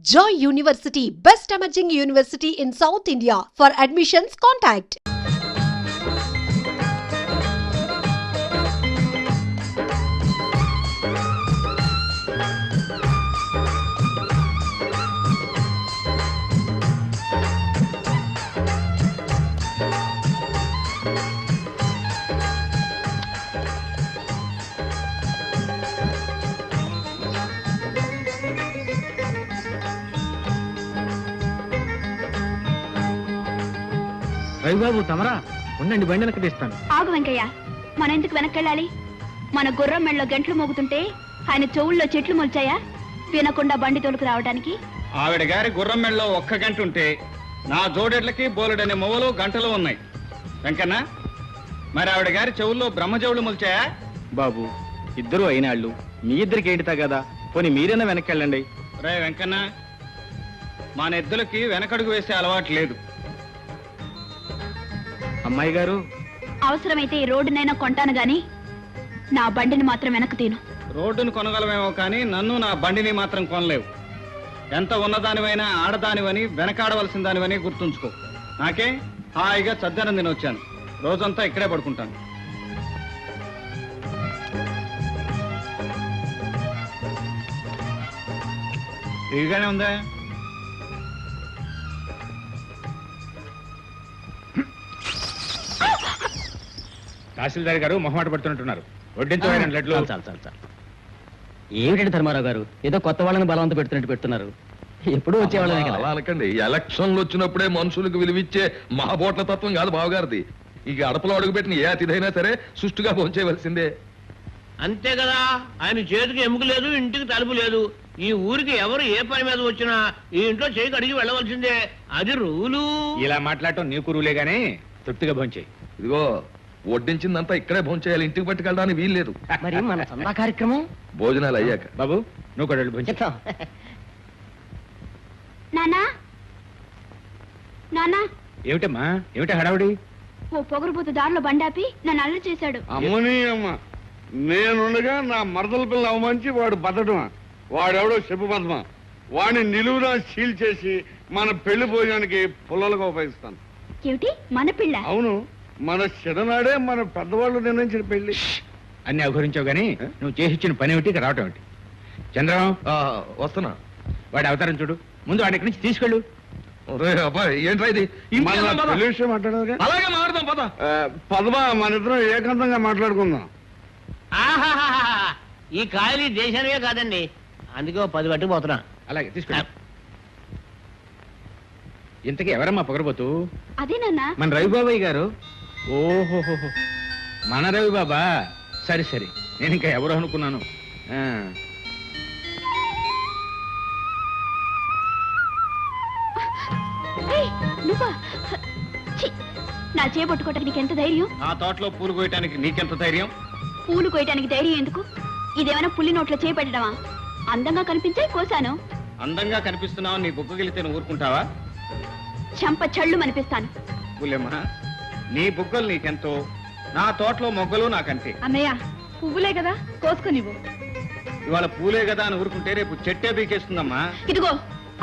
Joy University, best emerging university in South India. For admissions, contact. Ravibabu తమరా ఉండండి, బండి వెనక్కి తీస్తాను. ఆగు వెంకయ్య, మన ఎందుకు వెనక్కెళ్ళాలి? మన గుర్రం మెళ్ళలో గంటలు మోగుతుంటే ఆయన చెవుల్లో చెట్లు మొల్చాయా వినకుండా బండి తోలుకు రావడానికి? ఆవిడ గారి గుర్రం మెళ్ళలో ఒక్క గంట ఉంటే నా జోడెడ్లకి బోలెడనే మొవలు గంటలు ఉన్నాయి. వెంకన్న, మరి ఆవిడ గారి చెవుల్లో బ్రహ్మజవులు మొల్చాయా? బాబు, ఇద్దరు అయినాళ్ళు, మీ ఇద్దరికి ఏంటి తగదా? పోనీ మీరైనా వెనక్కి. రే వెంకన్న, మా నెద్దులకి వెనకడుగు వేసే అలవాటు లేదు. అమ్మాయి గారు, అవసరమైతే ఈ రోడ్డునైనా కొంటాను గాని నా బండిని మాత్రం వెనక్కు తీను. రోడ్డును కొనగలమేమో కానీ నన్ను నా బండిని మాత్రం కొనలేవు. ఎంత ఉన్నదానివైనా ఆడదానివని వెనకాడవలసిన దానివని గుర్తుంచుకో. నాకే హాయిగా చద్దనం తినొచ్చాను. రోజంతా ఇక్కడే పడుకుంటాను. ఇదిగానే ఉందా? తహసీల్దార్ గారు మొహమాట పడుతున్నట్టున్నారు. వడ్డించు. ఏమిటండి ధర్మారావు గారు, ఏదో కొత్త వాళ్ళని బలవంత పెడుతున్నట్టు పెడుతున్నారు. ఎప్పుడు వచ్చేవాళ్ళనే కదా. అలా అనకండి. ఎలక్షన్లు వచ్చినప్పుడే మనుషులకు విలువిచ్చే మహాబోట్ల తత్వం కాదు బావగారిది. ఇక అడపలో అడుగుపెట్టిన ఏ అతిథైనా సరే సుష్టుగా భోంచేయవలసిందే. అంతే కదా. ఆయన చేతికి ఎముక లేదు, ఇంటికి తలుపు లేదు. ఈ ఊరికి ఎవరు ఏ పని మీద వచ్చినా ఈ ఇంట్లో చేయి కడిగి వెళ్ళవలసిందే. అది రూలు. ఇలా మాట్లాడటం నీకు రూలే గానీ తృప్తిగా భోంచేయి. ఇదిగో, వడ్డించిందంతా ఇక్కడే భోంచేయాలి, ఇంటికి పట్టుకెళ్ళడానికి వీల్లేదు. మరి మన సందా కార్యక్రమం భోజనాలు అయ్యాక. బాబు, నువ్వు కూడా భోంచే. నానా నానా, ఏమిటమ్మా, ఏమిటా హడావుడి? ఓ పొగరుబోతు దారిలో బండాపి నన్ను అల్లరి చేశాడు. అమ్మని అమ్మ, నేనుండగా నా మరదల పిల్ల అవమంచి వాడు బతడమా? వాడెవడో చెప్పు పద్మ. వాడిని నిలువునా సీల్ చేసి మన పెళ్లి భోజనానికి పుల్లలుగా ఉపయోగిస్తాను. ఏమిటి మన పిల్ల? అవును, మన చిన్ననాడే మన పెద్దవాళ్ళు నిర్ణయించిన పెళ్లి. అన్ని అఘోరించావు గానీ నువ్వు చేసి ఇచ్చిన పని ఏమిటి, ఇక్కడ రావటం ఏమిటి? చంద్రం, వస్తున్నా. వాడి అవతారం చూడు. ముందు వాడి ఇక్కడి నుంచి తీసుకెళ్ళు. అబ్బాయి, ఏంట్రా ఇది? పెళ్లి విషయం మాట్లాడదుగా. అలాగే మాట్లాడదాం పద. పద్మ, మన ఇద్దరం ఏకాంతంగా మాట్లాడుకుందాం. ఆహాహాహా. ఈ కాయలు ఈ దేశానివే కాదండి, అందుకే 10 పట్టుకుపోతున్నా. అలాగే తీసుకెళ్ళు. ఇంతకీ ఎవరమ్మా పొగరబోతు? అదే నాన్న, మన రవిబాబాయ్ గారు. ఓహోహో, మన రవిబాబా. సరే సరే, నేను ఇంకా ఎవరు అనుకున్నాను. నువ్వా? ఛీ, నా చేపట్టుకోవటానికి నీకెంత ధైర్యం? నా తోటలో పూలు కోయటానికి నీకెంత ధైర్యం? పూలు కోయటానికి ధైర్యం ఎందుకు? ఇదేమైనా పుల్లి నోట్లో చేపెట్టడమా? అందంగా కనిపించే కోసాను. అందంగా కనిపిస్తున్నావు, నీ బుగ్గగిలితే నువ్వు ఊరుకుంటావా? చంప చళ్ళు అనిపిస్తాను. పుల్లెమ్మా, నీ బుగ్గలు నీకెంతో, నా తోటలో మొగ్గలు నాకంతే. అన్నయ్య, పువ్వులే కదా, కోసుకునివ్వు. ఇవాళ పూలే కదా అని ఊరుకుంటే రేపు చెట్టే బీకేస్తుందమ్మా. ఇదిగో,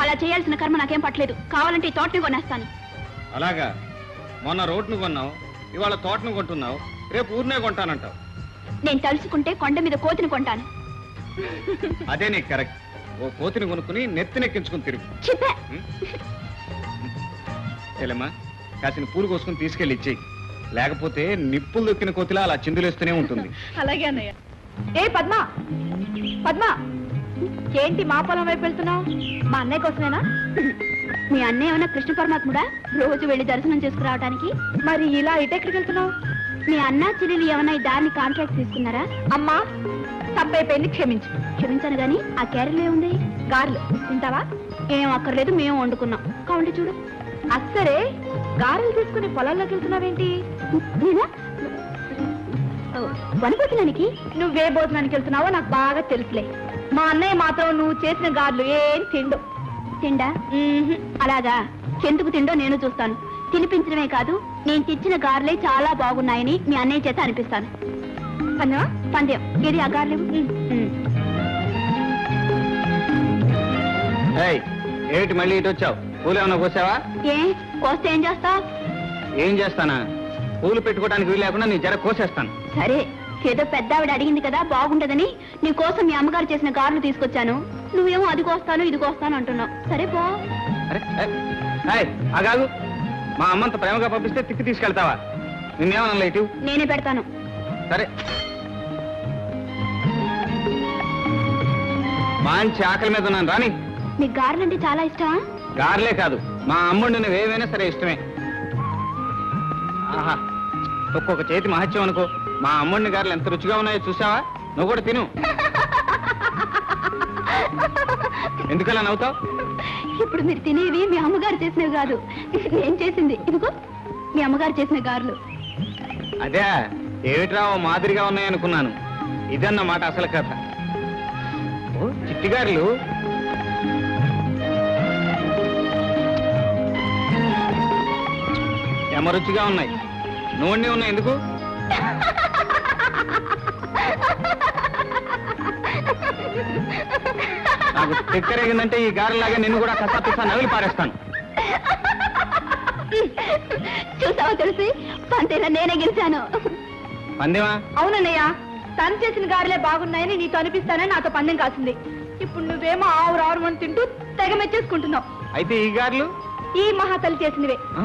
అలా చేయాల్సిన కర్మ నాకేం పట్టలేదు. కావాలంటే ఈ తోటని కొనేస్తాను. అలాగా? మొన్న రోడ్ను కొన్నావు, ఇవాళ తోటను కొంటున్నావు, రేపు ఊరినే కొంటానంటావు. నేను తలుచుకుంటే కొండ మీద కోతిని కొంటాను. అదే నీకు కరెక్ట్. ఓ కోతిని కొనుక్కుని నెత్తినెక్కించుకుని తిరుగు. చెప్పా. చెల్లెమ్మా, కాసిన పూలు కోసుకుని తీసుకెళ్ళి ఇచ్చేయి. లేకపోతే నిప్పులు దొక్కిన కోతిలా అలా చిందులేస్తూనే ఉంటుంది. అలాగే అన్నయ్య. ఏ పద్మ, పద్మ, ఏంటి మా పొలం వైపు వెళ్తున్నావు? మా అన్నయ్య కోసమేనా? మీ అన్నయ్య ఏమన్నా కృష్ణ పరమాత్ముడా, రోజు వెళ్ళి దర్శనం చేసుకురావడానికి? మరి ఇలా ఇటెక్కడికి వెళ్తున్నావు? మీ అన్న చెల్లెలు ఏమన్నా ఈ దారిని కాంట్రాక్ట్ తీసుకున్నారా? అమ్మా, తప్పైపోయింది, క్షమించు. క్షమించాను గాని ఆ క్యారెల్ ఏముంది? గారెలు తింటావా? ఏం అక్కర్లేదు, మేము వండుకున్నాం. కావండి చూడు. అక్కరే గారెలు తీసుకుని పొలాల్లోకి వెళ్తున్నావేంటి? నేనా వనభోజనానికి? నువ్వే భోజనానికి వెళ్తున్నావో నాకు బాగా తెలుసులే. మా అన్నయ్య మాత్రం నువ్వు చేసిన గారెలు ఏం తిండు. తిండా? అలాగా, ఎందుకు తిండో నేను చూస్తాను. తినిపించడమే కాదు, నేను తెచ్చిన గారెలే చాలా బాగున్నాయని మీ అన్నయ్య చేత అనిపిస్తాను. పందెమా? పందెం. ఏది ఆ గారెలు? ఏమిటి మళ్ళీ ఇటు వచ్చావు? పూలు ఏమన్నా కోసావా? ఏ కోస్తే ఏం చేస్తావు? ఏం చేస్తానా? పూలు పెట్టుకోవడానికి వీలు లేకుండా నీ జర కోసేస్తాను. సరే, ఏదో పెద్ద ఆవిడ అడిగింది కదా బాగుంటదని నీ కోసం మీ అమ్మగారు చేసిన గారెలు తీసుకొచ్చాను. నువ్వేమో అది కోస్తాను ఇది కోస్తాను అంటున్నావు. సరే పో. అరే అగాగు, మా అమ్మంత ప్రేమగా పంపిస్తే తిక్కి తీసుకెళ్తావా? నిన్నేమన్నా లేటు? నేనే పెడతాను. సరే, మంచి ఆకలి మీద ఉన్నాను రాని. నీకు గారెలు అంటే చాలా ఇష్టమా? గార్లే కాదు, మా అమ్ముడు నువ్వు ఏవైనా సరే ఇష్టమే. ఆహా, ఒక్కొక్క చేతి మహత్యం అనుకో. మా అమ్ముడిని గారెలు ఎంత రుచిగా ఉన్నాయో చూసావా? నువ్వు కూడా తిను. ఎందుకలా నవ్వుతావు? ఇప్పుడు మీరు తినేవి మీ అమ్మగారు చేసినవి కాదు, నేను చేసింది. ఇదిగో మీ అమ్మగారు చేసిన గారెలు. అదే ఏమిట్రా ఓ మాదిరిగా ఉన్నాయనుకున్నాను. ఇదన్నమాట అసలు కథ. ఓ చిట్టి గారెలు. ఎమ రుచిగా ఉన్నాయి. నూనె ఉన్నాయి ఎందుకు? నాకు చక్కెరేగిందంటే ఈ గారెలాగా నిన్ను కూడా కసాపిస్తా నవిలి పారేస్తాను. చూసావా తెలిసి పంతేలా నేనే గెలిచాను. పందేమా? అవునన్నయ్య, తను చేసిన గారెలే బాగున్నాయని నీతో అనిపిస్తానని నాతో పందెం కాసింది. ఇప్పుడు నువ్వేమో ఆవురు ఆవురు అని తింటూ తెగ మెచ్చేసుకుంటున్నావు. అయితే ఈ గారెలు ఈ మహాతల్లి చేసినవే. ఆ?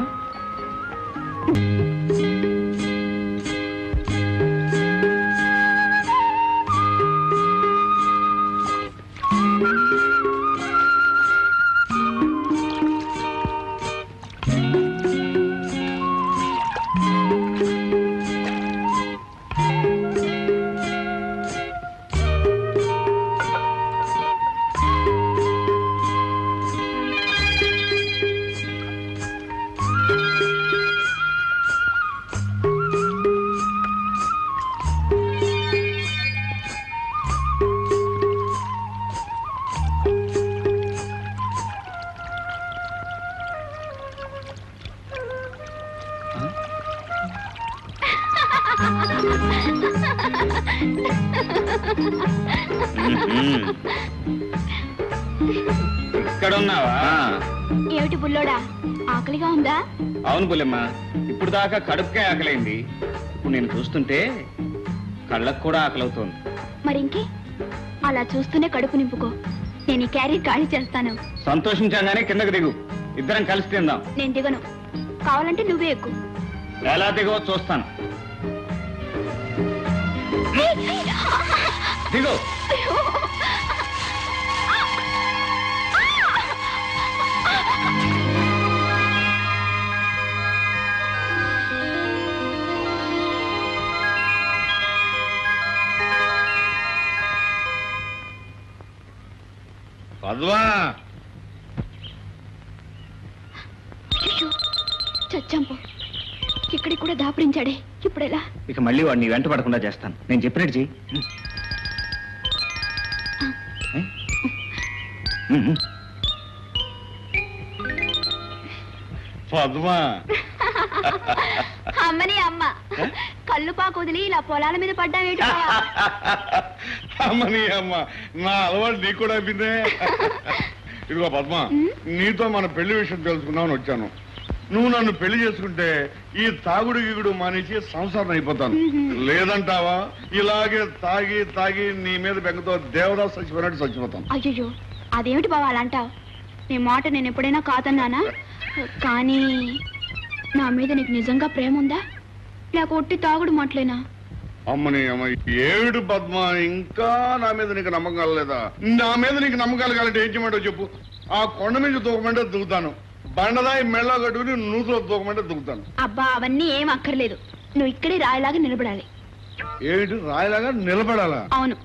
ఇక్కడ ఉన్నావా? ఏమిటి బుల్లోడా, ఆకలిగా ఉందా? అవును పుల్లెమ్మ, ఇప్పుడు దాకా కడుపుకే ఆకలైంది. ఇప్పుడు నేను చూస్తుంటే కళ్ళకు కూడా ఆకలవుతోంది. మరి ఇంకే, అలా చూస్తూనే కడుపు నింపుకో. నేను ఈ క్యారీ ఖాళీ చేస్తాను. సంతోషించగానే కిందకు దిగు, ఇద్దరం కలిసి తిందాం. నేను దిగను, కావాలంటే నువ్వే ఎక్కు. ఎలా దిగో చూస్తాను. దిగు. పద్మా, చచ్చాంపో, ఇక్కడికి కూడా దాపురించాడే. ఇప్పుడెలా? ఇక మళ్ళీ వాడిని వెంట పడకుండా చేస్తాను. నేను చెప్పినట్టు చెయ్యి. పద్మా, అమ్మని అమ్మ, కళ్ళు పాకు వదిలి ఇలా పొలాల మీద పడ్డావేటో. అమ్మని అమ్మ, నా అలవాటు నీకు కూడా అయిపోయిందే. ఇదిగో పద్మ, నీతో మన పెళ్లి విషయం తెలుసుకుందామని వచ్చాను. నువ్వు నన్ను పెళ్లి చేసుకుంటే ఈ తాగుడు గిగుడు మానేసి సంసారం అయిపోతాను. లేదంటావా ఇలాగే తాగి తాగి నీ మీద బెంగతో దేవదాస్ చచ్చిపోయినట్టు చచ్చిపోతాను. అయ్యో, అదేమిటి బావ అలా అంటావు? నీ మాట నేను ఎప్పుడైనా కాదన్నానా? కానీ నా మీద నీకు నిజంగా ప్రేమ ఉందా, లేక ఒట్టి తాగుడు మాటలేనా? అమ్మని అమ్మ, ఏడు పద్మ, ఇంకా నా మీద నీకు నమ్మకం కలలేదా? నా మీద నీకు నమ్మకం కలగాలంటే ఏం చేయమంటావు చెప్పు. ఆ కొండ మీద దూకమంటే దిగుతాను, బండదాయి మెళ్ళ కట్టుకుని నూతులో దూకమంటే దిగుతాను. అబ్బా, అవన్నీ ఏం అక్కర్లేదు. నువ్వు ఇక్కడే రాయిలాగా నిలబడాలి. ఏమిటి రాయిలాగా నిలబడాలా? అవును.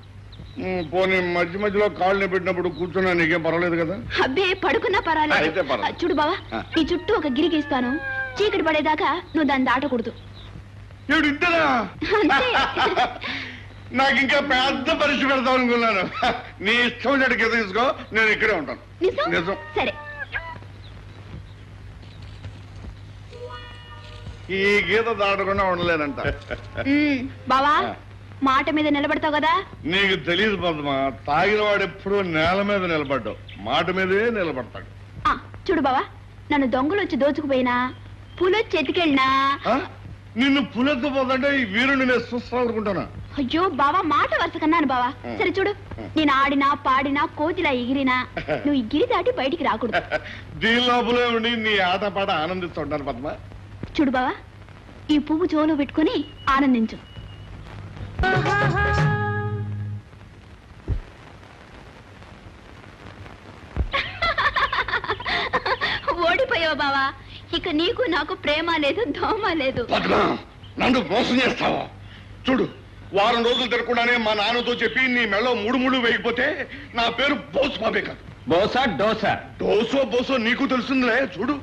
పోనీ మధ్య మధ్యలో కాళ్ళు పెట్టినప్పుడు కూర్చున్నా నీకేం పర్వాలేదు కదా? అబ్బే, పడుకున్నా అయితే పర్వాలేదు. పర్వాలేదు. చూడు బావా, నీ చుట్టూ ఒక గిరి గీస్తాను. చీకటి పడేదాకా నువ్వు దాన్ని దాటకూడదు. ఏడు ఇంతనా? అంతే. నాకు ఇంకా పెద్ద పరీక్ష పెడతాం అనుకున్నాను. నీ ఇష్టం చెడు కింద తీసుకో, నేను ఇక్కడే ఉంటాను. నిజం? నిజం. సరే. ఈ గీత దాటకుండా ఉండలేనంట. బావా, మాట మీద నిలబడతావు కదా? నీకు తెలియదు పద్మ, తాగిన వాడు ఎప్పుడు నేల మీద నిలబడ్డావు, మాట మీదే నిలబడతాడు. చూడు బావా, నన్ను దొంగలు వచ్చి దోచుకుపోయినా పులొచ్చి ఎతికెళ్ళినా ఆ? నిన్ను పులెత్తపోతుంటే ఈ వీరుని నేను చూస్తానుకుంటానా? అయ్యో బావా, మాట వరుస కన్నాను బావా. సరే చూడు, నేను ఆడినా పాడినా కోతిలా ఎగిరినా నువ్వు ఈ గిరి దాటి బయటికి రాకూడదు. దీని లోపలే ఉండి నీ ఆటపాట ఆనందిస్తుంటాను పద్మ. చూడు బావా, ఈ పువ్వు చెవులో పెట్టుకుని ఆనందించు. ఓడిపోయావు బావా, ఇక నీకు నాకు ప్రేమ లేదు, దోమ లేదు. పద్మ, నన్ను మోసం చేస్తావా? చూడు, వారం రోజులు తిరగకుండానే మా నాన్నతో చెప్పి నీ మెళ్ళో మూడు వేయకపోతే నా పేరు బోసు బాబే కాదు. బోసా డోసా? డోసో బోసో నీకు తెలుస్తుందిలే, చూడు.